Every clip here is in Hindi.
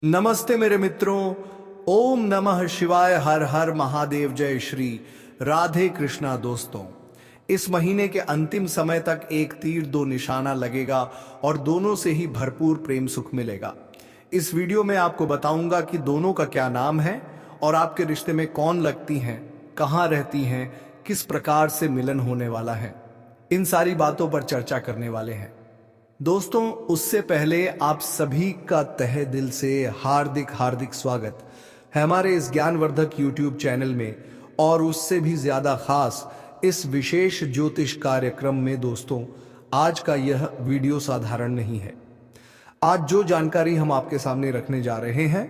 नमस्ते मेरे मित्रों। ओम नमः शिवाय, हर हर महादेव, जय श्री राधे कृष्णा। दोस्तों, इस महीने के अंतिम समय तक एक तीर दो निशाना लगेगा और दोनों से ही भरपूर प्रेम सुख मिलेगा। इस वीडियो में आपको बताऊंगा कि दोनों का क्या नाम है और आपके रिश्ते में कौन लगती हैं, कहाँ रहती हैं, किस प्रकार से मिलन होने वाला है। इन सारी बातों पर चर्चा करने वाले हैं। दोस्तों, उससे पहले आप सभी का तहे दिल से हार्दिक हार्दिक स्वागत है हमारे इस ज्ञानवर्धक YouTube चैनल में, और उससे भी ज्यादा खास इस विशेष ज्योतिष कार्यक्रम में। दोस्तों, आज का यह वीडियो साधारण नहीं है। आज जो जानकारी हम आपके सामने रखने जा रहे हैं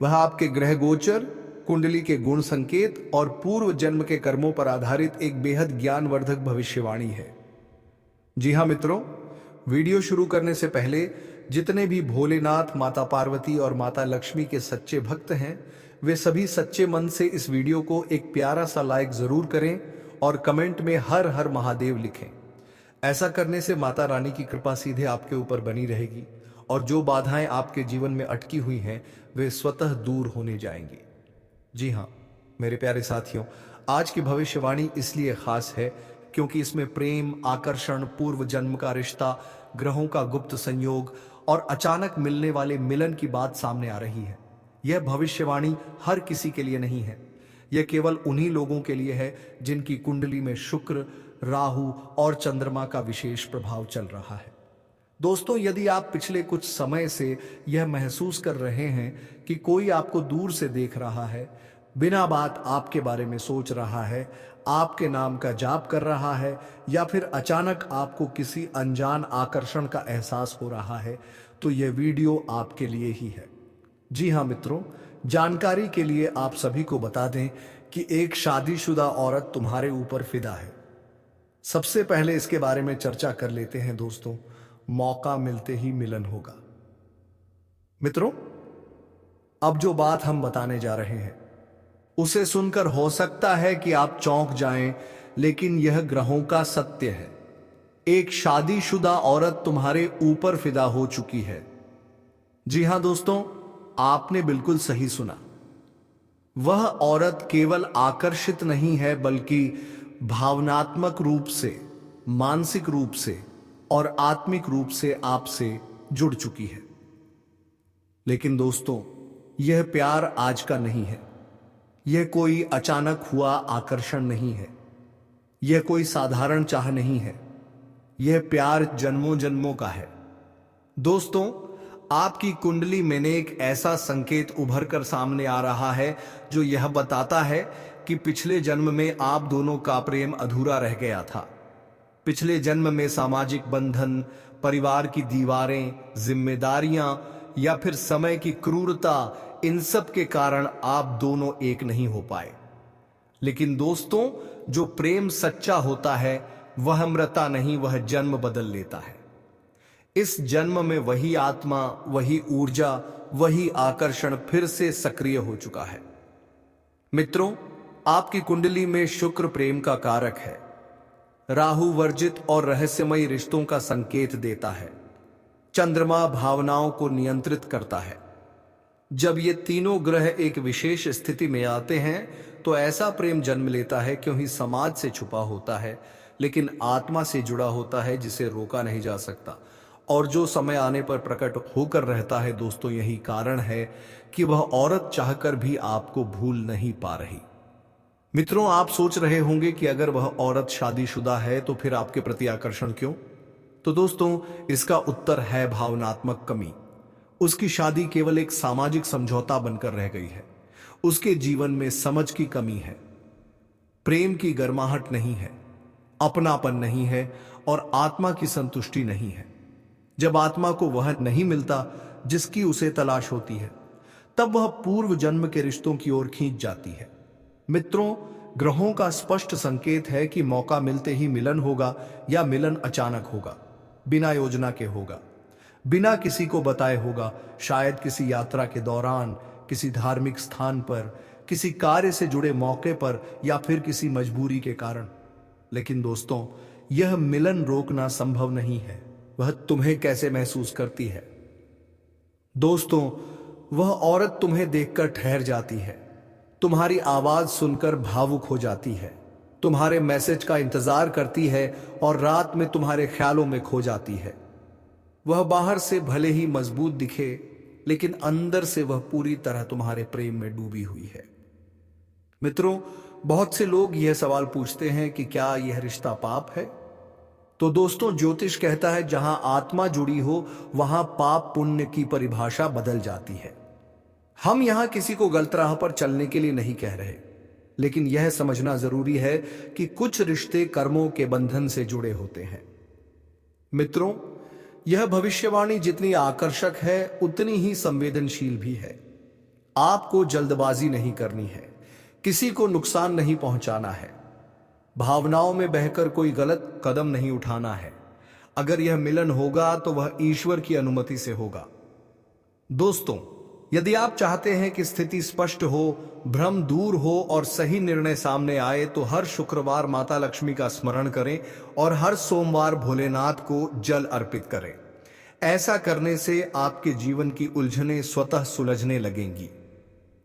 वह आपके ग्रह गोचर, कुंडली के गुण संकेत और पूर्व जन्म के कर्मों पर आधारित एक बेहद ज्ञानवर्धक भविष्यवाणी है। जी हाँ मित्रों, वीडियो शुरू करने से पहले जितने भी भोलेनाथ, माता पार्वती और माता लक्ष्मी के सच्चे भक्त हैं, वे सभी सच्चे मन से इस वीडियो को एक प्यारा सा लाइक जरूर करें और कमेंट में हर हर महादेव लिखें। ऐसा करने से माता रानी की कृपा सीधे आपके ऊपर बनी रहेगी और जो बाधाएं आपके जीवन में अटकी हुई हैं वे स्वतः दूर होने जाएंगी। जी हाँ मेरे प्यारे साथियों, आज की भविष्यवाणी इसलिए खास है क्योंकि इसमें प्रेम, आकर्षण, पूर्व जन्म का रिश्ता, ग्रहों का गुप्त संयोग और अचानक मिलने वाले मिलन की बात सामने आ रही है। यह भविष्यवाणी हर किसी के लिए नहीं है। यह केवल उन्हीं लोगों के लिए है जिनकी कुंडली में शुक्र, राहु और चंद्रमा का विशेष प्रभाव चल रहा है। दोस्तों, यदि आप पिछले कुछ समय से यह महसूस कर रहे हैं कि कोई आपको दूर से देख रहा है, बिना बात आपके बारे में सोच रहा है, आपके नाम का जाप कर रहा है, या फिर अचानक आपको किसी अनजान आकर्षण का एहसास हो रहा है, तो यह वीडियो आपके लिए ही है। जी हाँ मित्रों, जानकारी के लिए आप सभी को बता दें कि एक शादीशुदा औरत तुम्हारे ऊपर फिदा है। सबसे पहले इसके बारे में चर्चा कर लेते हैं। दोस्तों, मौका मिलते ही मिलन होगा। मित्रों, अब जो बात हम बताने जा रहे हैं उसे सुनकर हो सकता है कि आप चौंक जाएं, लेकिन यह ग्रहों का सत्य है। एक शादीशुदा औरत तुम्हारे ऊपर फिदा हो चुकी है। जी हां दोस्तों, आपने बिल्कुल सही सुना। वह औरत केवल आकर्षित नहीं है बल्कि भावनात्मक रूप से, मानसिक रूप से और आत्मिक रूप से आपसे जुड़ चुकी है। लेकिन दोस्तों, यह प्यार आज का नहीं है। यह कोई अचानक हुआ आकर्षण नहीं है। यह कोई साधारण चाह नहीं है। यह प्यार जन्मों जन्मों का है। दोस्तों, आपकी कुंडली में एक ऐसा संकेत उभर कर सामने आ रहा है जो यह बताता है कि पिछले जन्म में आप दोनों का प्रेम अधूरा रह गया था। पिछले जन्म में सामाजिक बंधन, परिवार की दीवारें, जिम्मेदारियां या फिर समय की क्रूरता, इन सब के कारण आप दोनों एक नहीं हो पाए। लेकिन दोस्तों, जो प्रेम सच्चा होता है वह मृता नहीं, वह जन्म बदल लेता है। इस जन्म में वही आत्मा, वही ऊर्जा, वही आकर्षण फिर से सक्रिय हो चुका है। मित्रों, आपकी कुंडली में शुक्र प्रेम का कारक है। राहु वर्जित और रहस्यमयी रिश्तों का संकेत देता है। चंद्रमा भावनाओं को नियंत्रित करता है। जब ये तीनों ग्रह एक विशेष स्थिति में आते हैं तो ऐसा प्रेम जन्म लेता है क्योंकि समाज से छुपा होता है लेकिन आत्मा से जुड़ा होता है, जिसे रोका नहीं जा सकता और जो समय आने पर प्रकट होकर रहता है। दोस्तों, यही कारण है कि वह औरत चाहकर भी आपको भूल नहीं पा रही। मित्रों, आप सोच रहे होंगे कि अगर वह औरत शादीशुदा है तो फिर आपके प्रति आकर्षण क्यों? तो दोस्तों, इसका उत्तर है भावनात्मक कमी। उसकी शादी केवल एक सामाजिक समझौता बनकर रह गई है। उसके जीवन में समझ की कमी है, प्रेम की गर्माहट नहीं है, अपनापन नहीं है और आत्मा की संतुष्टि नहीं है। जब आत्मा को वह नहीं मिलता जिसकी उसे तलाश होती है, तब वह पूर्व जन्म के रिश्तों की ओर खींच जाती है। मित्रों, ग्रहों का स्पष्ट संकेत है कि मौका मिलते ही मिलन होगा या मिलन अचानक होगा, बिना योजना के होगा, बिना किसी को बताए होगा। शायद किसी यात्रा के दौरान, किसी धार्मिक स्थान पर, किसी कार्य से जुड़े मौके पर या फिर किसी मजबूरी के कारण। लेकिन दोस्तों, यह मिलन रोकना संभव नहीं है। वह तुम्हें कैसे महसूस करती है। दोस्तों, वह औरत तुम्हें देखकर ठहर जाती है, तुम्हारी आवाज सुनकर भावुक हो जाती है, तुम्हारे मैसेज का इंतजार करती है और रात में तुम्हारे ख्यालों में खो जाती है। वह बाहर से भले ही मजबूत दिखे, लेकिन अंदर से वह पूरी तरह तुम्हारे प्रेम में डूबी हुई है। मित्रों, बहुत से लोग यह सवाल पूछते हैं कि क्या यह रिश्ता पाप है? तो दोस्तों, ज्योतिष कहता है जहां आत्मा जुड़ी हो वहां पाप पुण्य की परिभाषा बदल जाती है। हम यहां किसी को गलत राह पर चलने के लिए नहीं कह रहे, लेकिन यह समझना जरूरी है कि कुछ रिश्ते कर्मों के बंधन से जुड़े होते हैं। मित्रों, यह भविष्यवाणी जितनी आकर्षक है उतनी ही संवेदनशील भी है। आपको जल्दबाजी नहीं करनी है, किसी को नुकसान नहीं पहुंचाना है, भावनाओं में बहकर कोई गलत कदम नहीं उठाना है। अगर यह मिलन होगा तो वह ईश्वर की अनुमति से होगा। दोस्तों, यदि आप चाहते हैं कि स्थिति स्पष्ट हो, भ्रम दूर हो और सही निर्णय सामने आए, तो हर शुक्रवार माता लक्ष्मी का स्मरण करें और हर सोमवार भोलेनाथ को जल अर्पित करें। ऐसा करने से आपके जीवन की उलझनें स्वतः सुलझने लगेंगी।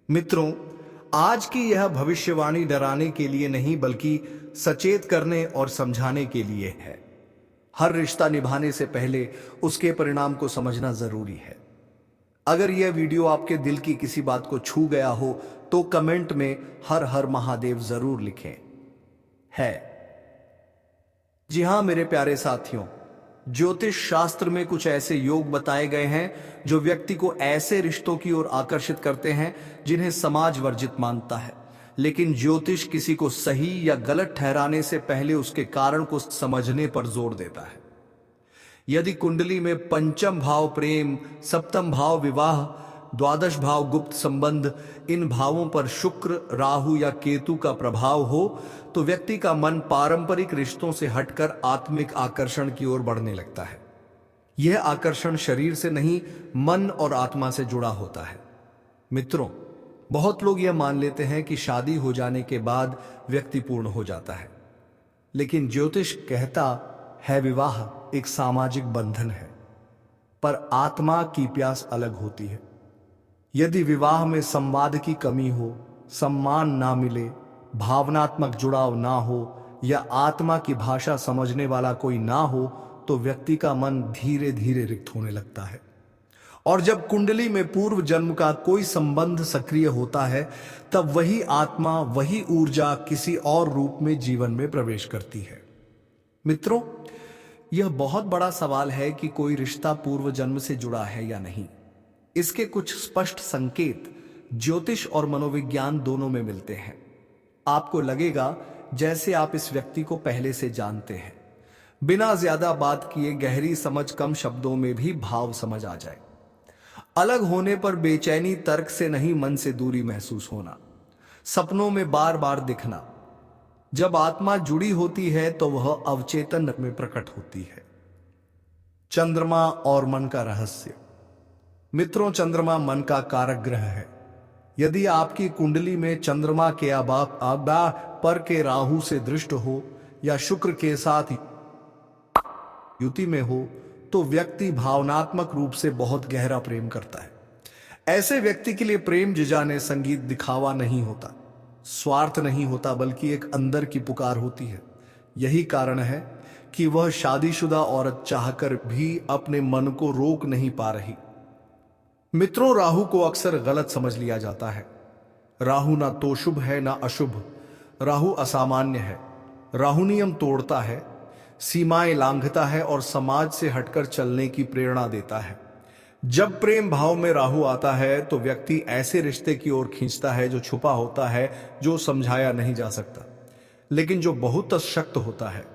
मित्रों, आज की यह भविष्यवाणी डराने के लिए नहीं बल्कि सचेत करने और समझाने के लिए है। हर रिश्ता निभाने से पहले उसके परिणाम को समझना जरूरी है। अगर यह वीडियो आपके दिल की किसी बात को छू गया हो तो कमेंट में हर हर महादेव जरूर लिखें। है जी हां मेरे प्यारे साथियों, ज्योतिष शास्त्र में कुछ ऐसे योग बताए गए हैं जो व्यक्ति को ऐसे रिश्तों की ओर आकर्षित करते हैं जिन्हें समाज वर्जित मानता है। लेकिन ज्योतिष किसी को सही या गलत ठहराने से पहले उसके कारण को समझने पर जोर देता है। यदि कुंडली में पंचम भाव प्रेम, सप्तम भाव विवाह, द्वादश भाव गुप्त संबंध, इन भावों पर शुक्र, राहु या केतु का प्रभाव हो तो व्यक्ति का मन पारंपरिक रिश्तों से हटकर आत्मिक आकर्षण की ओर बढ़ने लगता है। यह आकर्षण शरीर से नहीं, मन और आत्मा से जुड़ा होता है। मित्रों, बहुत लोग यह मान लेते हैं कि शादी हो जाने के बाद व्यक्ति पूर्ण हो जाता है, लेकिन ज्योतिष कहता है विवाह एक सामाजिक बंधन है, पर आत्मा की प्यास अलग होती है। यदि विवाह में संवाद की कमी हो, सम्मान ना मिले, भावनात्मक जुड़ाव ना हो या आत्मा की भाषा समझने वाला कोई ना हो तो व्यक्ति का मन धीरे धीरे रिक्त होने लगता है। और जब कुंडली में पूर्व जन्म का कोई संबंध सक्रिय होता है तब वही आत्मा, वही ऊर्जा किसी और रूप में जीवन में प्रवेश करती है। मित्रों, यह बहुत बड़ा सवाल है कि कोई रिश्ता पूर्व जन्म से जुड़ा है या नहीं। इसके कुछ स्पष्ट संकेत ज्योतिष और मनोविज्ञान दोनों में मिलते हैं। आपको लगेगा जैसे आप इस व्यक्ति को पहले से जानते हैं। बिना ज्यादा बात किए गहरी समझ, कम शब्दों में भी भाव समझ आ जाए। अलग होने पर बेचैनी, तर्क से नहीं मन से दूरी महसूस होना, सपनों में बार बार दिखना। जब आत्मा जुड़ी होती है तो वह अवचेतन में प्रकट होती है। चंद्रमा और मन का रहस्य। मित्रों, चंद्रमा मन का कारक ग्रह है। यदि आपकी कुंडली में चंद्रमा के आबा पर के राहु से दृष्ट हो या शुक्र के साथ युति में हो तो व्यक्ति भावनात्मक रूप से बहुत गहरा प्रेम करता है। ऐसे व्यक्ति के लिए प्रेम जिजाने संगीत दिखावा नहीं होता, स्वार्थ नहीं होता, बल्कि एक अंदर की पुकार होती है। यही कारण है कि वह शादीशुदा औरत चाहकर भी अपने मन को रोक नहीं पा रही। मित्रों, राहु को अक्सर गलत समझ लिया जाता है। राहु ना तो शुभ है ना अशुभ। राहु असामान्य है। राहु नियम तोड़ता है, सीमाएं लांघता है और समाज से हटकर चलने की प्रेरणा देता है। जब प्रेम भाव में राहु आता है तो व्यक्ति ऐसे रिश्ते की ओर खींचता है जो छुपा होता है, जो समझाया नहीं जा सकता, लेकिन जो बहुत सशक्त होता है।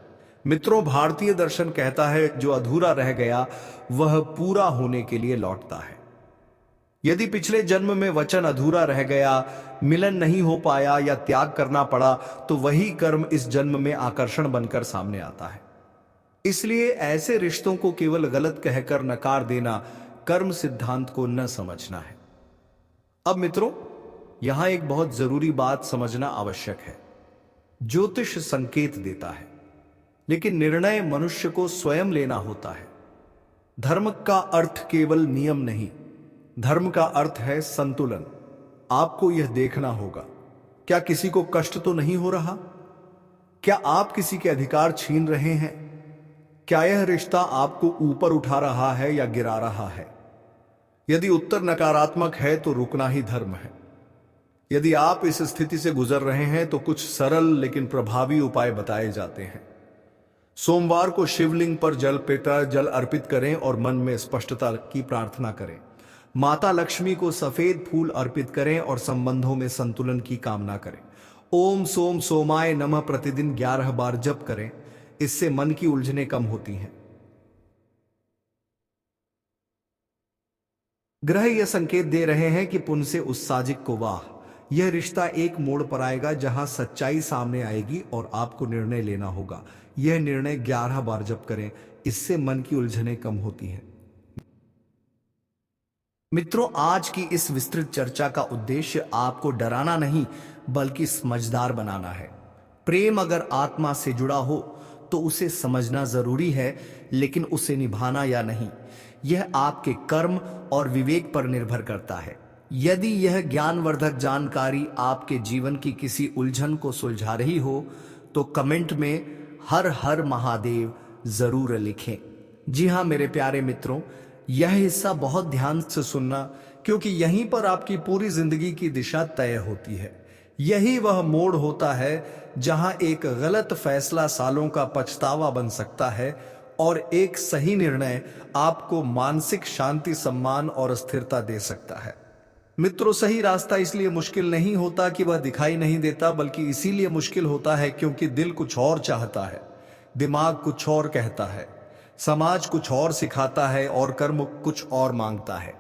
मित्रों, भारतीय दर्शन कहता है जो अधूरा रह गया वह पूरा होने के लिए लौटता है। यदि पिछले जन्म में वचन अधूरा रह गया, मिलन नहीं हो पाया या त्याग करना पड़ा तो वही कर्म इस जन्म में आकर्षण बनकर सामने आता है। इसलिए ऐसे रिश्तों को केवल गलत कहकर नकार देना कर्म सिद्धांत को न समझना है। अब मित्रों, यहां एक बहुत जरूरी बात समझना आवश्यक है। ज्योतिष संकेत देता है, लेकिन निर्णय मनुष्य को स्वयं लेना होता है। धर्म का अर्थ केवल नियम नहीं, धर्म का अर्थ है संतुलन। आपको यह देखना होगा, क्या किसी को कष्ट तो नहीं हो रहा? क्या आप किसी के अधिकार छीन रहे हैं? क्या यह रिश्ता आपको ऊपर उठा रहा है या गिरा रहा है? यदि उत्तर नकारात्मक है तो रुकना ही धर्म है। यदि आप इस स्थिति से गुजर रहे हैं तो कुछ सरल लेकिन प्रभावी उपाय बताए जाते हैं। सोमवार को शिवलिंग पर जल अर्पित करें और मन में स्पष्टता की प्रार्थना करें। माता लक्ष्मी को सफेद फूल अर्पित करें और संबंधों में संतुलन की कामना करें। ओम सोम सोमाय नमः प्रतिदिन 11 बार जप करें, इससे मन की उलझनें कम होती हैं। ग्रह यह संकेत दे रहे हैं कि पुण्य से उत्साजिक को वाह, यह रिश्ता एक मोड़ पर आएगा जहां सच्चाई सामने आएगी और आपको निर्णय लेना होगा। यह निर्णय 11 बार जप करें, इससे मन की उलझनें कम होती हैं। मित्रों, आज की इस विस्तृत चर्चा का उद्देश्य आपको डराना नहीं बल्कि समझदार बनाना है। प्रेम अगर आत्मा से जुड़ा हो तो उसे समझना जरूरी है, लेकिन उसे निभाना या नहीं, यह आपके कर्म और विवेक पर निर्भर करता है। यदि यह ज्ञानवर्धक जानकारी आपके जीवन की किसी उलझन को सुलझा रही हो तो कमेंट में हर हर महादेव जरूर लिखें। जी हाँ मेरे प्यारे मित्रों, यह हिस्सा बहुत ध्यान से सुनना, क्योंकि यहीं पर आपकी पूरी जिंदगी की दिशा तय होती है। यही वह मोड़ होता है जहां एक गलत फैसला सालों का पछतावा बन सकता है और एक सही निर्णय आपको मानसिक शांति, सम्मान और स्थिरता दे सकता है। मित्रों, सही रास्ता इसलिए मुश्किल नहीं होता कि वह दिखाई नहीं देता, बल्कि इसीलिए मुश्किल होता है क्योंकि दिल कुछ और चाहता है, दिमाग कुछ और कहता है, समाज कुछ और सिखाता है और कर्म कुछ और मांगता है।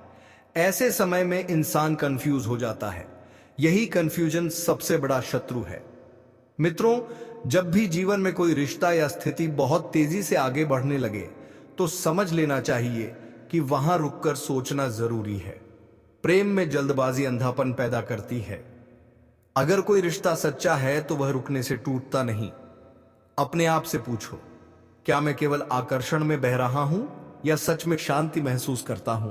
ऐसे समय में इंसान कंफ्यूज हो जाता है। यही कंफ्यूजन सबसे बड़ा शत्रु है। मित्रों, जब भी जीवन में कोई रिश्ता या स्थिति बहुत तेजी से आगे बढ़ने लगे तो समझ लेना चाहिए कि वहां रुककर सोचना जरूरी है। प्रेम में जल्दबाजी अंधापन पैदा करती है। अगर कोई रिश्ता सच्चा है तो वह रुकने से टूटता नहीं। अपने आप से पूछो, क्या मैं केवल आकर्षण में बह रहा हूं या सच में शांति महसूस करता हूं?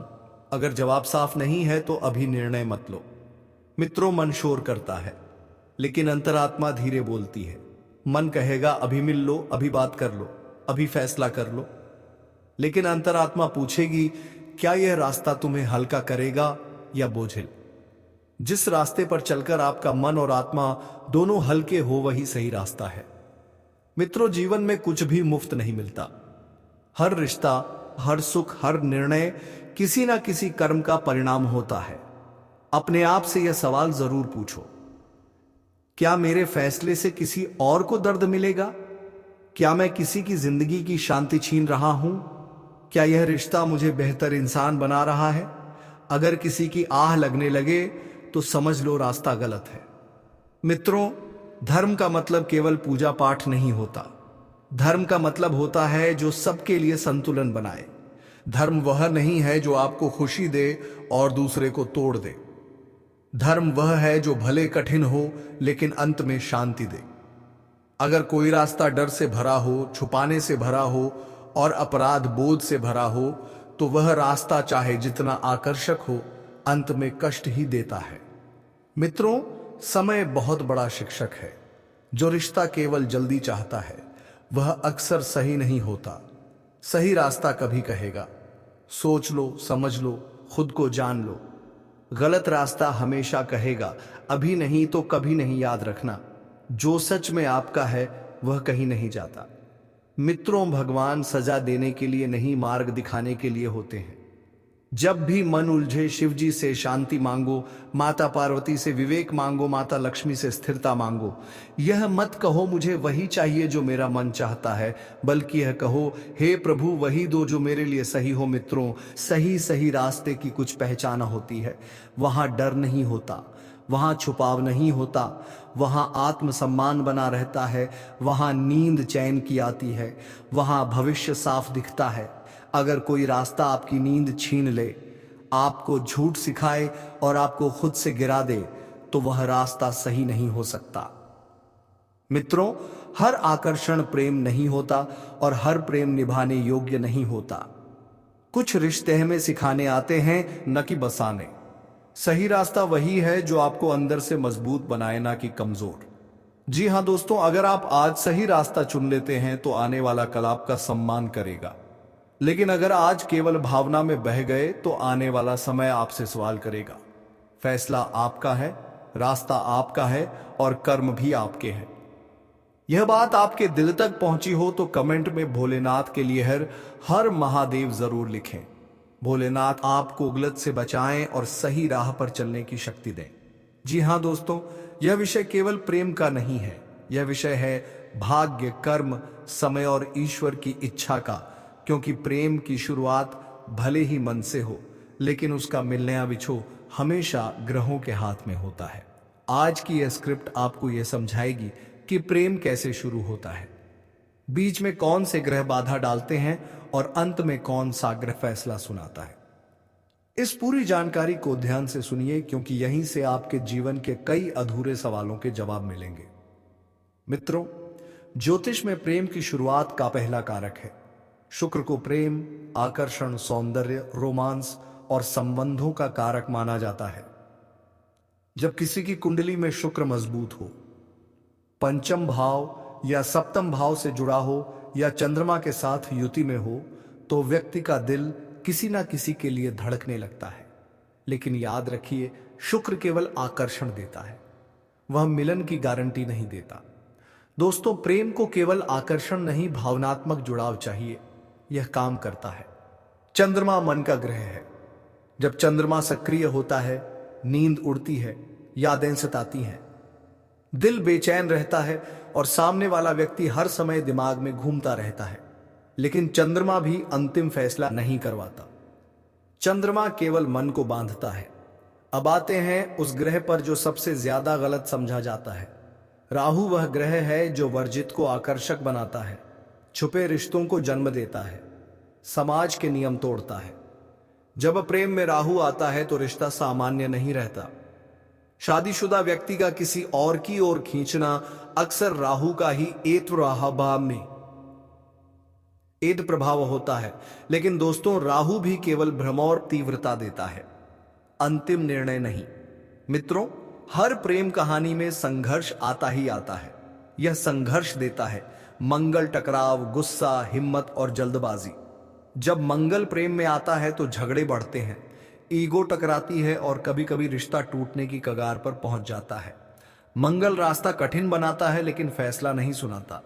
अगर जवाब साफ नहीं है तो अभी निर्णय मत लो। मित्रों, मन शोर करता है लेकिन अंतरात्मा धीरे बोलती है। मन कहेगा अभी मिल लो, अभी बात कर लो, अभी फैसला कर लो, लेकिन अंतरात्मा पूछेगी क्या यह रास्ता तुम्हें हल्का करेगा या बोझिल? जिस रास्ते पर चलकर आपका मन और आत्मा दोनों हल्के हो वही सही रास्ता है। मित्रों, जीवन में कुछ भी मुफ्त नहीं मिलता। हर रिश्ता, हर सुख, हर निर्णय किसी ना किसी कर्म का परिणाम होता है। अपने आप से यह सवाल जरूर पूछो, क्या मेरे फैसले से किसी और को दर्द मिलेगा? क्या मैं किसी की जिंदगी की शांति छीन रहा हूं? क्या यह रिश्ता मुझे बेहतर इंसान बना रहा है? अगर किसी की आह लगने लगे तो समझ लो रास्ता गलत है। मित्रों, धर्म का मतलब केवल पूजा पाठ नहीं होता। धर्म का मतलब होता है जो सबके लिए संतुलन बनाए। धर्म वह नहीं है जो आपको खुशी दे और दूसरे को तोड़ दे। धर्म वह है जो भले कठिन हो लेकिन अंत में शांति दे। अगर कोई रास्ता डर से भरा हो, छुपाने से भरा हो और अपराध बोध से भरा हो तो वह रास्ता चाहे जितना आकर्षक हो, अंत में कष्ट ही देता है। मित्रों, समय बहुत बड़ा शिक्षक है। जो रिश्ता केवल जल्दी चाहता है वह अक्सर सही नहीं होता। सही रास्ता कभी कहेगा सोच लो, समझ लो, खुद को जान लो। गलत रास्ता हमेशा कहेगा अभी नहीं तो कभी नहीं। याद रखना, जो सच में आपका है वह कहीं नहीं जाता। मित्रों, भगवान सजा देने के लिए नहीं, मार्ग दिखाने के लिए होते हैं। जब भी मन उलझे, शिव जी से शांति मांगो, माता पार्वती से विवेक मांगो, माता लक्ष्मी से स्थिरता मांगो। यह मत कहो मुझे वही चाहिए जो मेरा मन चाहता है, बल्कि यह कहो हे प्रभु वही दो जो मेरे लिए सही हो। मित्रों, सही रास्ते की कुछ पहचान होती है। वहां डर नहीं होता, वहां छुपाव नहीं होता, वहां आत्मसम्मान बना रहता है, वहां नींद चैन की आती है, वहां भविष्य साफ दिखता है। अगर कोई रास्ता आपकी नींद छीन ले, आपको झूठ सिखाए और आपको खुद से गिरा दे तो वह रास्ता सही नहीं हो सकता। मित्रों, हर आकर्षण प्रेम नहीं होता और हर प्रेम निभाने योग्य नहीं होता। कुछ रिश्ते हमें सिखाने आते हैं, न कि बसाने। सही रास्ता वही है जो आपको अंदर से मजबूत बनाए, ना कि कमजोर। जी हाँ दोस्तों, अगर आप आज सही रास्ता चुन लेते हैं तो आने वाला कल आपका सम्मान करेगा। लेकिन अगर आज केवल भावना में बह गए तो आने वाला समय आपसे सवाल करेगा। फैसला आपका है, रास्ता आपका है और कर्म भी आपके हैं। यह बात आपके दिल तक पहुंची हो तो कमेंट में भोलेनाथ के लिए हर हर महादेव जरूर लिखें। भोलेनाथ आपको गलत से बचाएं और सही राह पर चलने की शक्ति दें। जी हाँ दोस्तों, यह विषय केवल प्रेम का नहीं है, यह विषय है भाग्य, कर्म, समय और ईश्वर की इच्छा का। क्योंकि प्रेम की शुरुआत भले ही मन से हो, लेकिन उसका मिलना बिछो हमेशा ग्रहों के हाथ में होता है। आज की यह स्क्रिप्ट आपको यह समझाएगी कि प्रेम कैसे शुरू होता है, बीच में कौन से ग्रह बाधा डालते हैं और अंत में कौन सा ग्रह फैसला सुनाता है। इस पूरी जानकारी को ध्यान से सुनिए, क्योंकि यहीं से आपके जीवन के कई अधूरे सवालों के जवाब मिलेंगे। मित्रों, ज्योतिष में प्रेम की शुरुआत का पहला कारक है शुक्र को प्रेम, आकर्षण, सौंदर्य, रोमांस और संबंधों का कारक माना जाता है। जब किसी की कुंडली में शुक्र मजबूत हो, पंचम भाव या सप्तम भाव से जुड़ा हो या चंद्रमा के साथ युति में हो, तो व्यक्ति का दिल किसी ना किसी के लिए धड़कने लगता है। लेकिन याद रखिए, शुक्र केवल आकर्षण देता है, वह मिलन की गारंटी नहीं देता। दोस्तों, प्रेम को केवल आकर्षण नहीं, भावनात्मक जुड़ाव चाहिए। यह काम करता है। चंद्रमा मन का ग्रह है। जब चंद्रमा सक्रिय होता है, नींद उड़ती है, यादें सताती हैं, दिल बेचैन रहता है और सामने वाला व्यक्ति हर समय दिमाग में घूमता रहता है। लेकिन चंद्रमा भी अंतिम फैसला नहीं करवाता। चंद्रमा केवल मन को बांधता है। अब आते हैं उस ग्रह पर जो सबसे ज्यादा गलत समझा जाता है। राहु वह ग्रह है जो वर्जित को आकर्षक बनाता है, छुपे रिश्तों को जन्म देता है, समाज के नियम तोड़ता है। जब प्रेम में राहु आता है तो रिश्ता सामान्य नहीं रहता। शादीशुदा व्यक्ति का किसी और की ओर खींचना अक्सर राहु का ही एत प्रभाव होता है। लेकिन दोस्तों, राहु भी केवल भ्रम और तीव्रता देता है, अंतिम निर्णय नहीं। मित्रों, हर प्रेम कहानी में संघर्ष आता ही आता है। यह संघर्ष देता है मंगल, टकराव, गुस्सा, हिम्मत और जल्दबाजी। जब मंगल प्रेम में आता है तो झगड़े बढ़ते हैं, ईगो टकराती है और कभी कभी रिश्ता टूटने की कगार पर पहुंच जाता है। मंगल रास्ता कठिन बनाता है लेकिन फैसला नहीं सुनाता।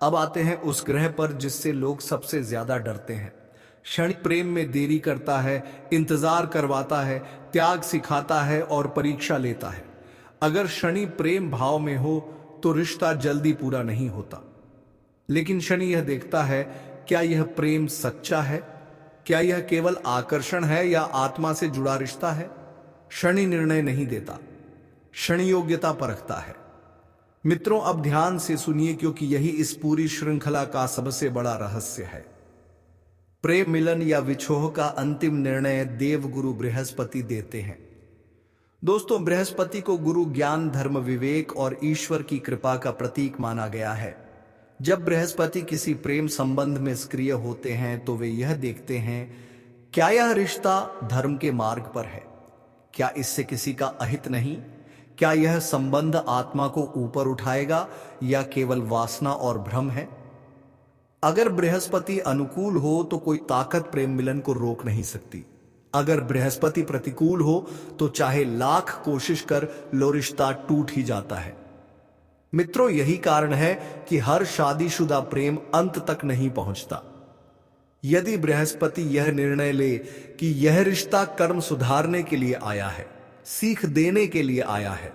अब आते हैं उस ग्रह पर जिससे लोग सबसे ज्यादा डरते हैं। क्षणिक प्रेम में देरी करता है, इंतजार करवाता है, त्याग सिखाता है और परीक्षा लेता है। अगर शनि प्रेम भाव में हो तो रिश्ता जल्दी पूरा नहीं होता। लेकिन शनि यह देखता है, क्या यह प्रेम सच्चा है, क्या यह केवल आकर्षण है या आत्मा से जुड़ा रिश्ता है। शनि निर्णय नहीं देता, शनि योग्यता परखता है। मित्रों, अब ध्यान से सुनिए, क्योंकि यही इस पूरी श्रृंखला का सबसे बड़ा रहस्य है। प्रेम, मिलन या विछोह का अंतिम निर्णय देवगुरु बृहस्पति देते हैं। दोस्तों, बृहस्पति को गुरु ज्ञान, धर्म, विवेक और ईश्वर की कृपा का प्रतीक माना गया है। जब बृहस्पति किसी प्रेम संबंध में सक्रिय होते हैं तो वे यह देखते हैं, क्या यह रिश्ता धर्म के मार्ग पर है, क्या इससे किसी का अहित नहीं, क्या यह संबंध आत्मा को ऊपर उठाएगा या केवल वासना और भ्रम है। अगर बृहस्पति अनुकूल हो तो कोई ताकत प्रेम मिलन को रोक नहीं सकती। अगर बृहस्पति प्रतिकूल हो तो चाहे लाख कोशिश कर लो, रिश्ता टूट ही जाता है। मित्रों, यही कारण है कि हर शादीशुदा प्रेम अंत तक नहीं पहुंचता। यदि बृहस्पति यह निर्णय ले कि यह रिश्ता कर्म सुधारने के लिए आया है, सीख देने के लिए आया है,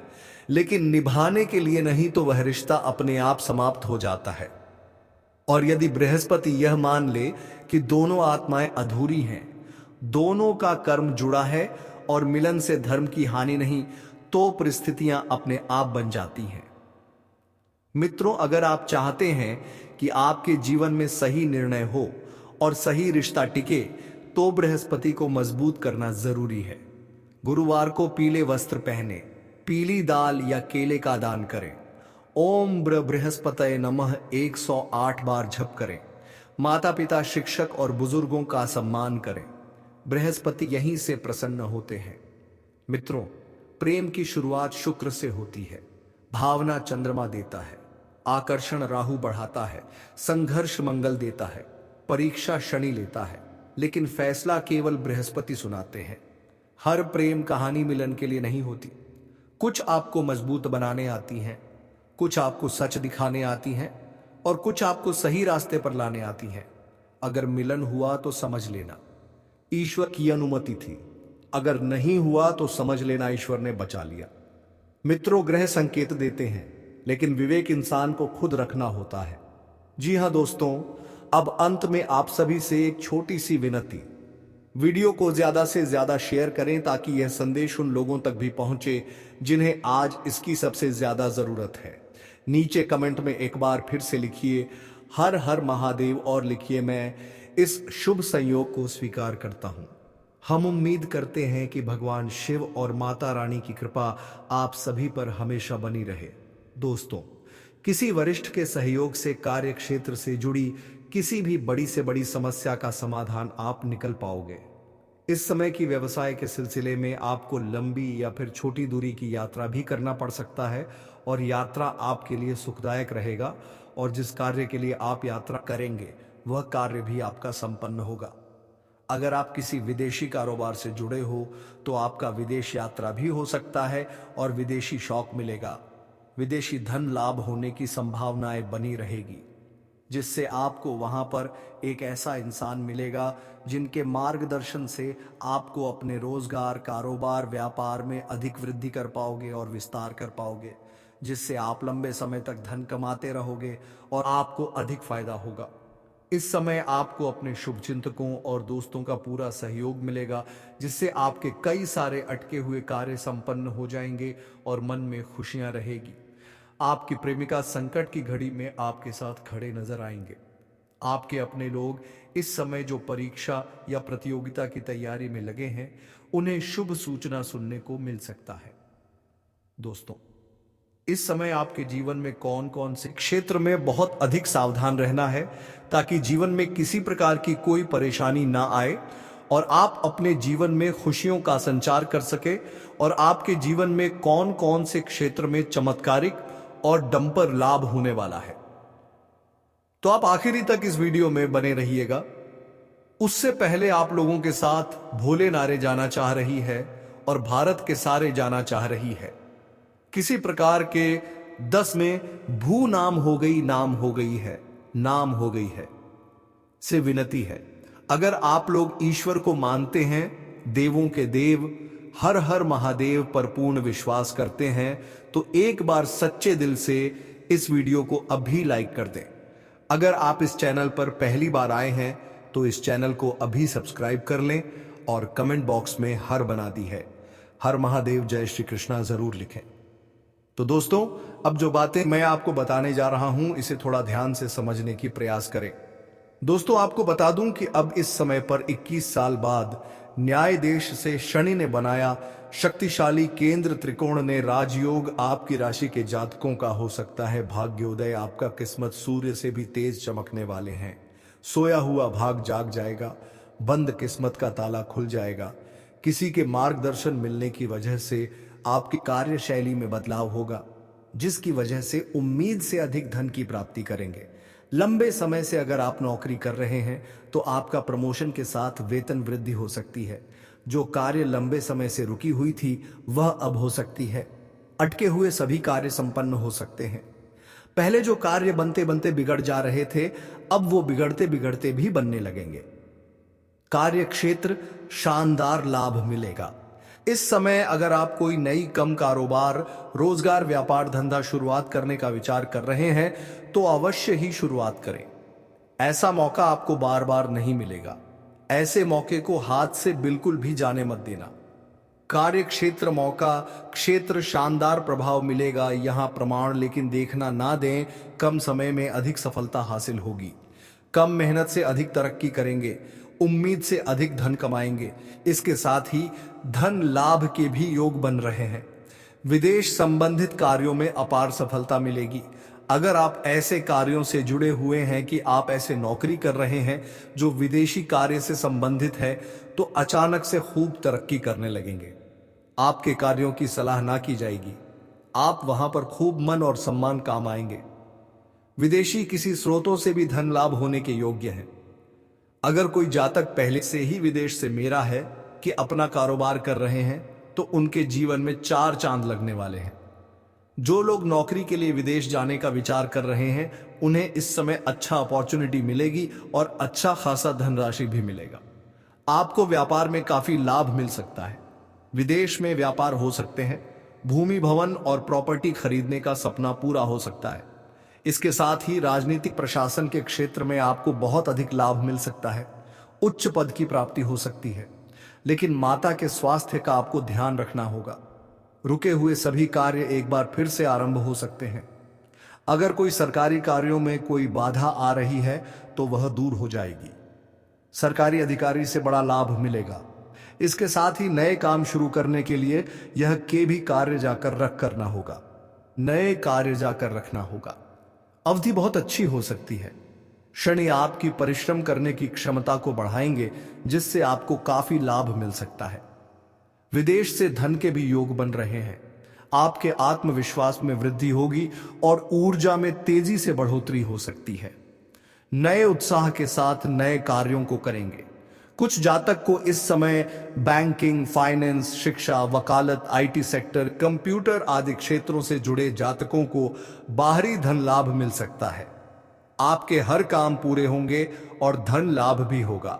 लेकिन निभाने के लिए नहीं, तो वह रिश्ता अपने आप समाप्त हो जाता है। और यदि बृहस्पति यह मान ले कि दोनों आत्माएं अधूरी हैं, दोनों का कर्म जुड़ा है और मिलन से धर्म की हानि नहीं, तो परिस्थितियां अपने आप बन जाती हैं। मित्रों, अगर आप चाहते हैं कि आपके जीवन में सही निर्णय हो और सही रिश्ता टिके, तो बृहस्पति को मजबूत करना जरूरी है। गुरुवार को पीले वस्त्र पहने, पीली दाल या केले का दान करें, ओम बृहस्पतये नमः 108 बार जप करें, माता पिता, शिक्षक और बुजुर्गों का सम्मान करें। बृहस्पति यहीं से प्रसन्न होते हैं। मित्रों, प्रेम की शुरुआत शुक्र से होती है, भावना चंद्रमा देता है, आकर्षण राहु बढ़ाता है, संघर्ष मंगल देता है, परीक्षा शनि लेता है, लेकिन फैसला केवल बृहस्पति सुनाते हैं। हर प्रेम कहानी मिलन के लिए नहीं होती। कुछ आपको मजबूत बनाने आती हैं, कुछ आपको सच दिखाने आती हैं और कुछ आपको सही रास्ते पर लाने आती हैं। अगर मिलन हुआ तो समझ लेना ईश्वर की अनुमति थी, अगर नहीं हुआ तो समझ लेना ईश्वर ने बचा लिया। मित्रों, ग्रह संकेत देते हैं, लेकिन विवेक इंसान को खुद रखना होता है। जी हां दोस्तों, अब अंत में आप सभी से एक छोटी सी विनती, वीडियो को ज्यादा से ज्यादा शेयर करें ताकि यह संदेश उन लोगों तक भी पहुंचे जिन्हें आज इसकी सबसे ज्यादा जरूरत है। नीचे कमेंट में एक बार फिर से लिखिए हर हर महादेव और लिखिए मैं इस शुभ संयोग को स्वीकार करता हूं। हम उम्मीद करते हैं कि भगवान शिव और माता रानी की कृपा आप सभी पर हमेशा बनी रहे। दोस्तों, किसी वरिष्ठ के सहयोग से कार्य क्षेत्र से जुड़ी किसी भी बड़ी से बड़ी समस्या का समाधान आप निकल पाओगे। इस समय की व्यवसाय के सिलसिले में आपको लंबी या फिर छोटी दूरी की यात्रा भी करना पड़ सकता है और यात्रा आपके लिए सुखदायक रहेगा और जिस कार्य के लिए आप यात्रा करेंगे वह कार्य भी आपका संपन्न होगा। अगर आप किसी विदेशी कारोबार से जुड़े हो तो आपका विदेश यात्रा भी हो सकता है और विदेशी शौक मिलेगा। विदेशी धन लाभ होने की संभावनाएं बनी रहेगी, जिससे आपको वहां पर एक ऐसा इंसान मिलेगा जिनके मार्गदर्शन से आपको अपने रोजगार, कारोबार, व्यापार में अधिक वृद्धि कर पाओगे और विस्तार कर पाओगे, जिससे आप लंबे समय तक धन कमाते रहोगे और आपको अधिक फायदा होगा। इस समय आपको अपने शुभचिंतकों और दोस्तों का पूरा सहयोग मिलेगा, जिससे आपके कई सारे अटके हुए कार्य संपन्न हो जाएंगे और मन में खुशियां रहेगी। आपकी प्रेमिका संकट की घड़ी में आपके साथ खड़े नजर आएंगे। आपके अपने लोग इस समय जो परीक्षा या प्रतियोगिता की तैयारी में लगे हैं, उन्हें शुभ सूचना सुनने को मिल सकता है। दोस्तों, इस समय आपके जीवन में कौन कौन से क्षेत्र में बहुत अधिक सावधान रहना है ताकि जीवन में किसी प्रकार की कोई परेशानी ना आए और आप अपने जीवन में खुशियों का संचार कर सके, और आपके जीवन में कौन कौन से क्षेत्र में चमत्कारिक और डंपर लाभ होने वाला है, तो आप आखिरी तक इस वीडियो में बने रहिएगा। उससे पहले आप लोगों के साथ भोले नारे जाना चाह रही है और भारत के सारे जाना चाह रही है। किसी प्रकार के 10 में भू नाम हो गई, नाम हो गई है, नाम हो गई है से विनती है, अगर आप लोग ईश्वर को मानते हैं, देवों के देव हर हर महादेव पर पूर्ण विश्वास करते हैं, तो एक बार सच्चे दिल से इस वीडियो को अभी लाइक कर दें। अगर आप इस चैनल पर पहली बार आए हैं तो इस चैनल को अभी सब्सक्राइब कर लें और कमेंट बॉक्स में हर बना दी है, हर महादेव जय श्री कृष्णा जरूर लिखें। तो दोस्तों, अब जो बातें मैं आपको बताने जा रहा हूं, इसे थोड़ा ध्यान से समझने की प्रयास करें। दोस्तों, आपको बता दूं कि अब इस समय पर 21 साल बाद न्याय देश से शनि ने बनाया शक्तिशाली केंद्र त्रिकोण ने राजयोग आपकी राशि के जातकों का हो सकता है भाग्योदय। आपका किस्मत सूर्य से भी तेज चमकने वाले हैं। सोया हुआ भाग जाग जाएगा, बंद किस्मत का ताला खुल जाएगा। किसी के मार्गदर्शन मिलने की वजह से आपकी कार्यशैली में बदलाव होगा, जिसकी वजह से उम्मीद से अधिक धन की प्राप्ति करेंगे। लंबे समय से अगर आप नौकरी कर रहे हैं तो आपका प्रमोशन के साथ वेतन वृद्धि हो सकती है। जो कार्य लंबे समय से रुकी हुई थी वह अब हो सकती है। अटके हुए सभी कार्य संपन्न हो सकते हैं। पहले जो कार्य बनते बनते बिगड़ जा रहे थे, अब वो बिगड़ते बिगड़ते भी बनने लगेंगे। कार्य क्षेत्र शानदार लाभ मिलेगा। इस समय अगर आप कोई नई कम कारोबार, रोजगार, व्यापार, धंधा शुरुआत करने का विचार कर रहे हैं तो अवश्य ही शुरुआत करें। ऐसा मौका आपको बार बार नहीं मिलेगा। ऐसे मौके को हाथ से बिल्कुल भी जाने मत देना। कार्य क्षेत्र मौका क्षेत्र शानदार प्रभाव मिलेगा, यहां प्रमाण लेकिन देखना ना दें। कम समय में अधिक सफलता हासिल होगी। कम मेहनत से अधिक तरक्की करेंगे। उम्मीद से अधिक धन कमाएंगे। इसके साथ ही धन लाभ के भी योग बन रहे हैं। विदेश संबंधित कार्यों में अपार सफलता मिलेगी। अगर आप ऐसे कार्यों से जुड़े हुए हैं कि आप ऐसे नौकरी कर रहे हैं जो विदेशी कार्य से संबंधित है, तो अचानक से खूब तरक्की करने लगेंगे। आपके कार्यों की सलाह ना की जाएगी। आप वहां पर खूब मन और सम्मान काम आएंगे। विदेशी किसी स्रोतों से भी धन लाभ होने के योग्य हैं। अगर कोई जातक पहले से ही विदेश से मेरा है कि अपना कारोबार कर रहे हैं, तो उनके जीवन में 4 चांद लगने वाले हैं। जो लोग नौकरी के लिए विदेश जाने का विचार कर रहे हैं, उन्हें इस समय अच्छा अपॉर्चुनिटी मिलेगी और अच्छा खासा धनराशि भी मिलेगा। आपको व्यापार में काफी लाभ मिल सकता है। विदेश में व्यापार हो सकते हैं। भूमि, भवन और प्रॉपर्टी खरीदने का सपना पूरा हो सकता है। इसके साथ ही राजनीतिक प्रशासन के क्षेत्र में आपको बहुत अधिक लाभ मिल सकता है। उच्च पद की प्राप्ति हो सकती है। लेकिन माता के स्वास्थ्य का आपको ध्यान रखना होगा। रुके हुए सभी कार्य एक बार फिर से आरंभ हो सकते हैं। अगर कोई सरकारी कार्यों में कोई बाधा आ रही है, तो वह दूर हो जाएगी। सरकारी अधिकारी से बड़ा लाभ मिलेगा। इसके साथ ही नए काम शुरू करने के लिए यह के भी कार्य जाकर रख करना होगा। नए कार्य जाकर रखना होगा। अवधि बहुत अच्छी हो सकती है। शनि आपकी परिश्रम करने की क्षमता को बढ़ाएंगे, जिससे आपको काफी लाभ मिल सकता है। विदेश से धन के भी योग बन रहे हैं। आपके आत्मविश्वास में वृद्धि होगी और ऊर्जा में तेजी से बढ़ोतरी हो सकती है। नए उत्साह के साथ नए कार्यों को करेंगे। कुछ जातक को इस समय बैंकिंग, फाइनेंस, शिक्षा, वकालत, आईटी सेक्टर, कंप्यूटर आदि क्षेत्रों से जुड़े जातकों को बाहरी धन लाभ मिल सकता है। आपके हर काम पूरे होंगे और धन लाभ भी होगा।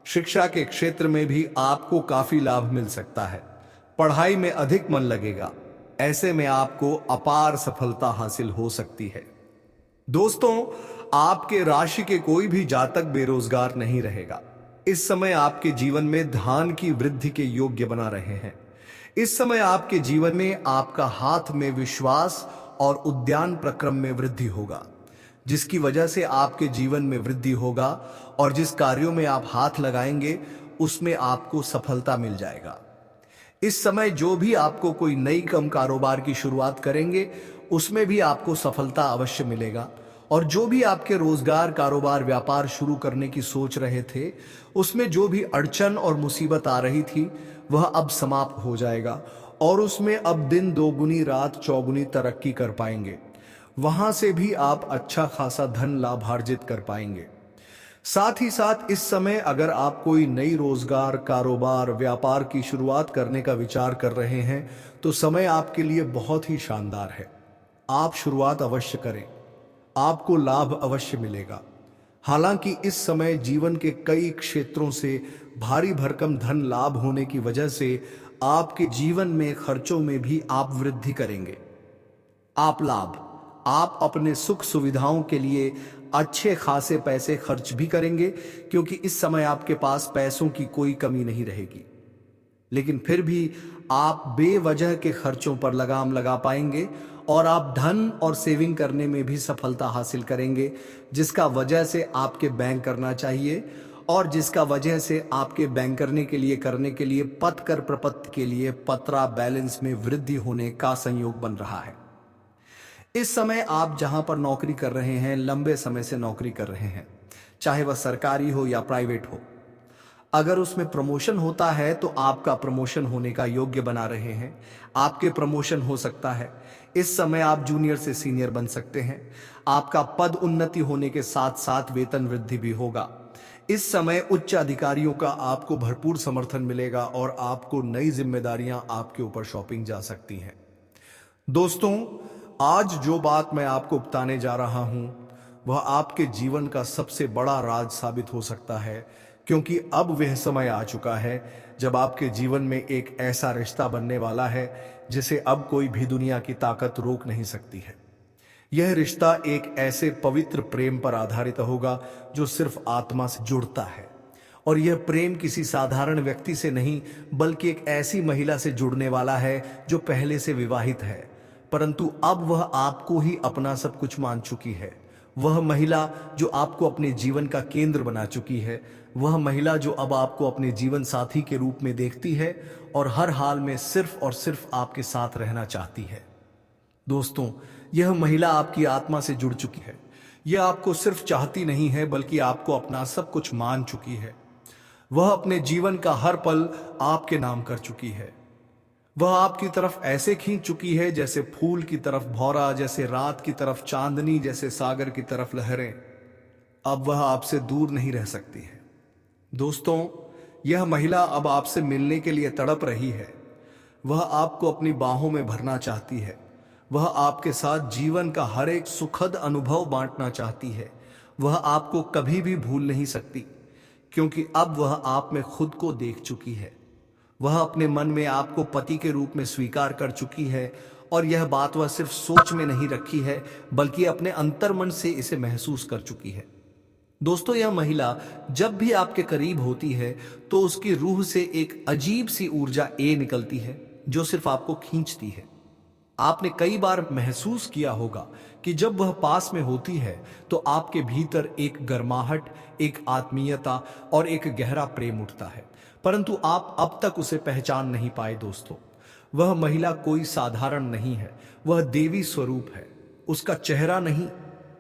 शिक्षा के क्षेत्र में भी आपको काफी लाभ मिल सकता है। पढ़ाई में अधिक मन लगेगा। ऐसे में आपको अपार सफलता हासिल हो सकती है। दोस्तों, आपके राशि के कोई भी जातक बेरोजगार नहीं रहेगा। इस समय आपके जीवन में धन की वृद्धि के योग्य बना रहे हैं। इस समय आपके जीवन में आपका हाथ में विश्वास और उद्यान प्रक्रम में वृद्धि होगा, जिसकी वजह से आपके जीवन में वृद्धि होगा और जिस कार्यों में आप हाथ लगाएंगे उसमें आपको सफलता मिल जाएगा। इस समय जो भी आपको कोई नई कम कारोबार की शुरुआत करेंगे, उसमें भी आपको सफलता अवश्य मिलेगा। और जो भी आपके रोजगार, कारोबार, व्यापार शुरू करने की सोच रहे थे, उसमें जो भी अड़चन और मुसीबत आ रही थी, वह अब समाप्त हो जाएगा और उसमें अब दिन दोगुनी रात चौगुनी तरक्की कर पाएंगे। वहां से भी आप अच्छा खासा धन लाभार्जित कर पाएंगे। साथ ही साथ इस समय अगर आप कोई नई रोजगार, कारोबार, व्यापार की शुरुआत करने का विचार कर रहे हैं, तो समय आपके लिए बहुत ही शानदार है। आप शुरुआत अवश्य करें। आपको लाभ अवश्य मिलेगा। हालांकि इस समय जीवन के कई क्षेत्रों से भारी भरकम धन लाभ होने की वजह से आपके जीवन में खर्चों में भी आप वृद्धि करेंगे। आप अपने सुख सुविधाओं के लिए अच्छे खासे पैसे खर्च भी करेंगे, क्योंकि इस समय आपके पास पैसों की कोई कमी नहीं रहेगी। लेकिन फिर भी आप बेवजह के खर्चों पर लगाम लगा पाएंगे और आप धन और सेविंग करने में भी सफलता हासिल करेंगे, जिसका वजह से आपके बैंक करना चाहिए और जिसका वजह से आपके बैंक करने के लिए पत कर प्रपत्र के लिए पत्रा बैलेंस में वृद्धि होने का संयोग बन रहा है। इस समय आप जहां पर नौकरी कर रहे हैं, लंबे समय से नौकरी कर रहे हैं, चाहे वह सरकारी हो या प्राइवेट हो, अगर उसमें प्रमोशन होता है तो आपका प्रमोशन होने का योग्य बना रहे हैं। आपके प्रमोशन हो सकता है। इस समय आप जूनियर से सीनियर बन सकते हैं। आपका पद उन्नति होने के साथ साथ वेतन वृद्धि भी होगा। इस समय उच्च अधिकारियों का आपको भरपूर समर्थन मिलेगा और आपको नई जिम्मेदारियां आपके ऊपर सौंपी जा सकती हैं। दोस्तों, आज जो बात मैं आपको बताने जा रहा हूं, वह आपके जीवन का सबसे बड़ा राज साबित हो सकता है, क्योंकि अब वह समय आ चुका है जब आपके जीवन में एक ऐसा रिश्ता बनने वाला है जिसे अब कोई भी दुनिया की ताकत रोक नहीं सकती है। यह रिश्ता एक ऐसे पवित्र प्रेम पर आधारित होगा जो सिर्फ आत्मा से जुड़ता है, और यह प्रेम किसी साधारण व्यक्ति से नहीं, बल्कि एक ऐसी महिला से जुड़ने वाला है जो पहले से विवाहित है, परंतु अब वह आपको ही अपना सब कुछ मान चुकी है। वह महिला जो आपको अपने जीवन का केंद्र बना चुकी है, वह महिला जो अब आपको अपने जीवन साथी के रूप में देखती है और हर हाल में सिर्फ और सिर्फ आपके साथ रहना चाहती है। दोस्तों, यह महिला आपकी आत्मा से जुड़ चुकी है। यह आपको सिर्फ चाहती नहीं है बल्कि आपको अपना सब कुछ मान चुकी है। वह अपने जीवन का हर पल आपके नाम कर चुकी है। वह आपकी तरफ ऐसे खींच चुकी है जैसे फूल की तरफ भौरा, जैसे रात की तरफ चांदनी, जैसे सागर की तरफ लहरें। अब वह आपसे दूर नहीं रह सकती है। दोस्तों, यह महिला अब आपसे मिलने के लिए तड़प रही है। वह आपको अपनी बाहों में भरना चाहती है। वह आपके साथ जीवन का हर एक सुखद अनुभव बांटना चाहती है। वह आपको कभी भी भूल नहीं सकती, क्योंकि अब वह आप में खुद को देख चुकी है। वह अपने मन में आपको पति के रूप में स्वीकार कर चुकी है, और यह बात वह सिर्फ सोच में नहीं रखी है बल्कि अपने अंतर्मन से इसे महसूस कर चुकी है। दोस्तों, यह महिला जब भी आपके करीब होती है तो उसकी रूह से एक अजीब सी ऊर्जा निकलती है जो सिर्फ आपको खींचती है। आपने कई बार महसूस किया होगा कि जब वह पास में होती है तो आपके भीतर एक गर्माहट, एक आत्मीयता और एक गहरा प्रेम उठता है, परंतु आप अब तक उसे पहचान नहीं पाए। दोस्तों, वह महिला कोई साधारण नहीं है, वह देवी स्वरूप है। उसका चेहरा नहीं,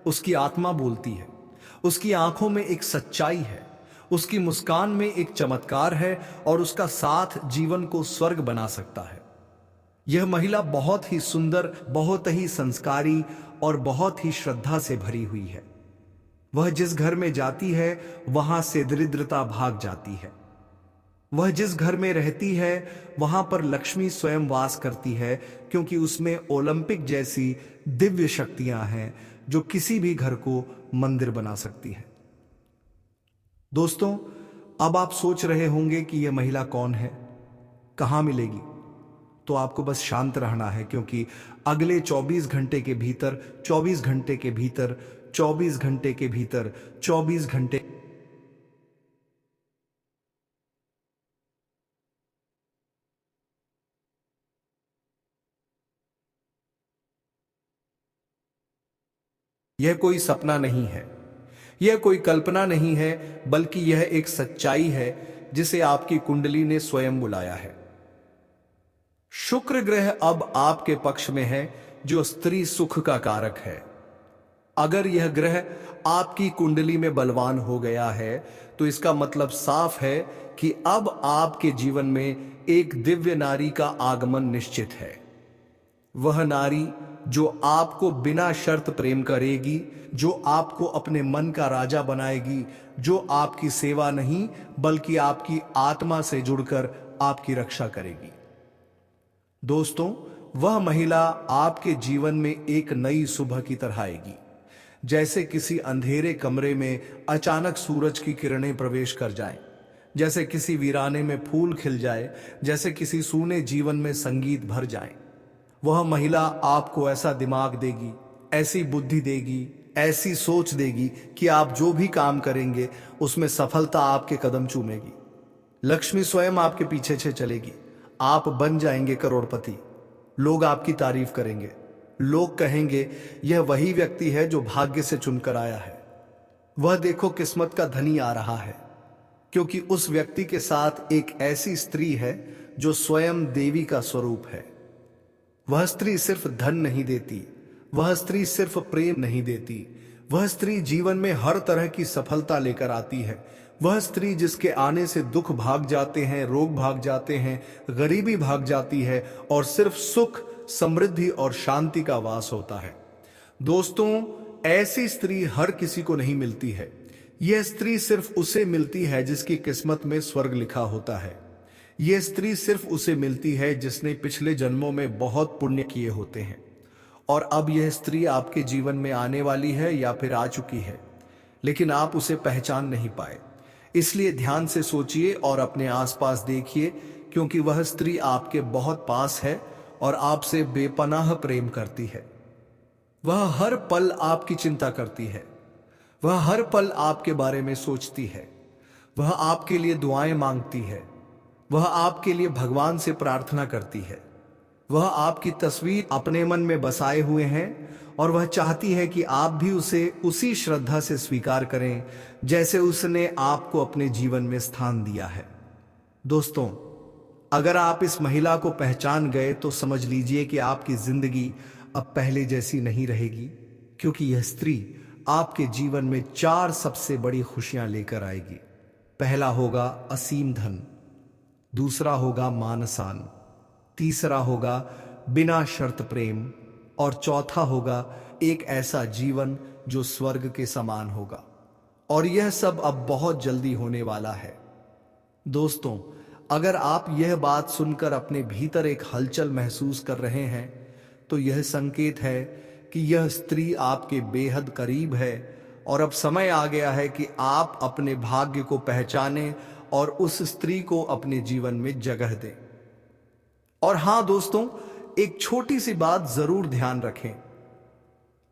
उसकी आत्मा बोलती है। उसकी आंखों में एक सच्चाई है, उसकी मुस्कान में एक चमत्कार है, और उसका साथ जीवन को स्वर्ग बना सकता है। यह महिला बहुत ही सुंदर, बहुत ही संस्कारी और बहुत ही श्रद्धा से भरी हुई है। वह जिस घर में जाती है वहां से दरिद्रता भाग जाती है। वह जिस घर में रहती है वहां पर लक्ष्मी स्वयं वास करती है, क्योंकि उसमें ओलंपिक जैसी दिव्य शक्तियां हैं जो किसी भी घर को मंदिर बना सकती है। दोस्तों, अब आप सोच रहे होंगे कि यह महिला कौन है, कहां मिलेगी। तो आपको बस शांत रहना है, क्योंकि अगले 24 घंटे के भीतर, 24 घंटे के भीतर, 24 घंटे के भीतर, 24 घंटे यह कोई सपना नहीं है, यह कोई कल्पना नहीं है, बल्कि यह एक सच्चाई है जिसे आपकी कुंडली ने स्वयं बुलाया है। शुक्र ग्रह अब आपके पक्ष में है, जो स्त्री सुख का कारक है। अगर यह ग्रह आपकी कुंडली में बलवान हो गया है तो इसका मतलब साफ है कि अब आपके जीवन में एक दिव्य नारी का आगमन निश्चित है। वह नारी जो आपको बिना शर्त प्रेम करेगी, जो आपको अपने मन का राजा बनाएगी, जो आपकी सेवा नहीं बल्कि आपकी आत्मा से जुड़कर आपकी रक्षा करेगी। दोस्तों, वह महिला आपके जीवन में एक नई सुबह की तरह आएगी। जैसे किसी अंधेरे कमरे में अचानक सूरज की किरणें प्रवेश कर जाएं, जैसे किसी वीराने में फूल खिल जाए, जैसे किसी सूने जीवन में संगीत भर जाए। वह महिला आपको ऐसा दिमाग देगी, ऐसी बुद्धि देगी, ऐसी सोच देगी कि आप जो भी काम करेंगे उसमें सफलता आपके कदम चूमेगी। लक्ष्मी स्वयं आपके पीछे से चलेगी। आप बन जाएंगे करोड़पति। लोग आपकी तारीफ करेंगे। लोग कहेंगे, यह वही व्यक्ति है जो भाग्य से चुनकर आया है। वह देखो, किस्मत का धनी आ रहा है, क्योंकि उस व्यक्ति के साथ एक ऐसी स्त्री है जो स्वयं देवी का स्वरूप है। वह स्त्री सिर्फ धन नहीं देती, वह स्त्री सिर्फ प्रेम नहीं देती, वह स्त्री जीवन में हर तरह की सफलता लेकर आती है। वह स्त्री जिसके आने से दुख भाग जाते हैं, रोग भाग जाते हैं, गरीबी भाग जाती है, और सिर्फ सुख, समृद्धि और शांति का वास होता है। दोस्तों, ऐसी स्त्री हर किसी को नहीं मिलती है। यह स्त्री सिर्फ उसे मिलती है जिसकी किस्मत में स्वर्ग लिखा होता है। यह स्त्री सिर्फ उसे मिलती है जिसने पिछले जन्मों में बहुत पुण्य किए होते हैं, और अब यह स्त्री आपके जीवन में आने वाली है या फिर आ चुकी है, लेकिन आप उसे पहचान नहीं पाए। इसलिए ध्यान से सोचिए और अपने आसपास देखिए, क्योंकि वह स्त्री आपके बहुत पास है और आपसे बेपनाह प्रेम करती है। वह हर पल आपकी चिंता करती है। वह हर पल आपके बारे में सोचती है। वह आपके लिए दुआएं मांगती है। वह आपके लिए भगवान से प्रार्थना करती है। वह आपकी तस्वीर अपने मन में बसाए हुए हैं, और वह चाहती है कि आप भी उसे उसी श्रद्धा से स्वीकार करें जैसे उसने आपको अपने जीवन में स्थान दिया है। दोस्तों, अगर आप इस महिला को पहचान गए तो समझ लीजिए कि आपकी जिंदगी अब पहले जैसी नहीं रहेगी, क्योंकि यह स्त्री आपके जीवन में 4 सबसे बड़ी खुशियां लेकर आएगी। पहला होगा असीम धन, दूसरा होगा मान-सम्मान, तीसरा होगा बिना शर्त प्रेम और चौथा होगा एक ऐसा जीवन जो स्वर्ग के समान होगा। और यह सब अब बहुत जल्दी होने वाला है। दोस्तों, अगर आप यह बात सुनकर अपने भीतर एक हलचल महसूस कर रहे हैं, तो यह संकेत है कि यह स्त्री आपके बेहद करीब है और अब समय आ गया है कि आप अपने भाग्य को पहचानें और उस स्त्री को अपने जीवन में जगह दें। और हां दोस्तों, एक छोटी सी बात जरूर ध्यान रखें,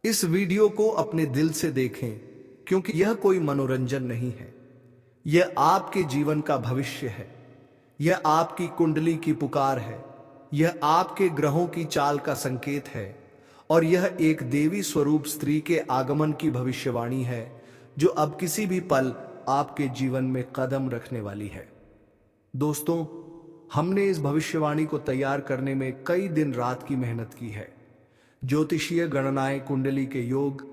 इस वीडियो को अपने दिल से देखें, क्योंकि यह कोई मनोरंजन नहीं है, यह आपके जीवन का भविष्य है, यह आपकी कुंडली की पुकार है, यह आपके ग्रहों की चाल का संकेत है और यह एक देवी स्वरूप स्त्री के आगमन की भविष्यवाणी है जो अब किसी भी पल आपके जीवन में कदम रखने वाली है। दोस्तों, हमने इस भविष्यवाणी को तैयार करने में कई दिन रात की मेहनत की है। ज्योतिषीय गणनाएं, कुंडली के योग,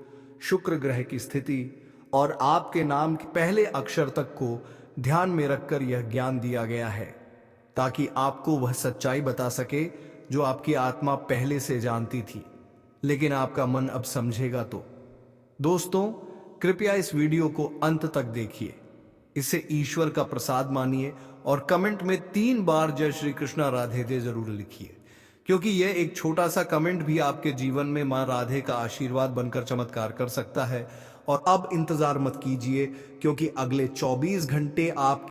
शुक्र ग्रह की स्थिति और आपके नाम के पहले अक्षर तक को ध्यान में रखकर यह ज्ञान दिया गया है, ताकि आपको वह सच्चाई बता सके जो आपकी आत्मा पहले से जानती थी, लेकिन आपका मन अब समझेगा। तो दोस्तों, कृपया इस वीडियो को अंत तक देखिए, इसे ईश्वर का प्रसाद मानिए और कमेंट में 3 बार जय श्री कृष्णा राधे दे जरूर लिखिए, क्योंकि यह एक छोटा सा कमेंट भी आपके जीवन में मां राधे का आशीर्वाद बनकर चमत्कार कर सकता है। और अब इंतजार मत कीजिए, क्योंकि अगले 24 घंटे आप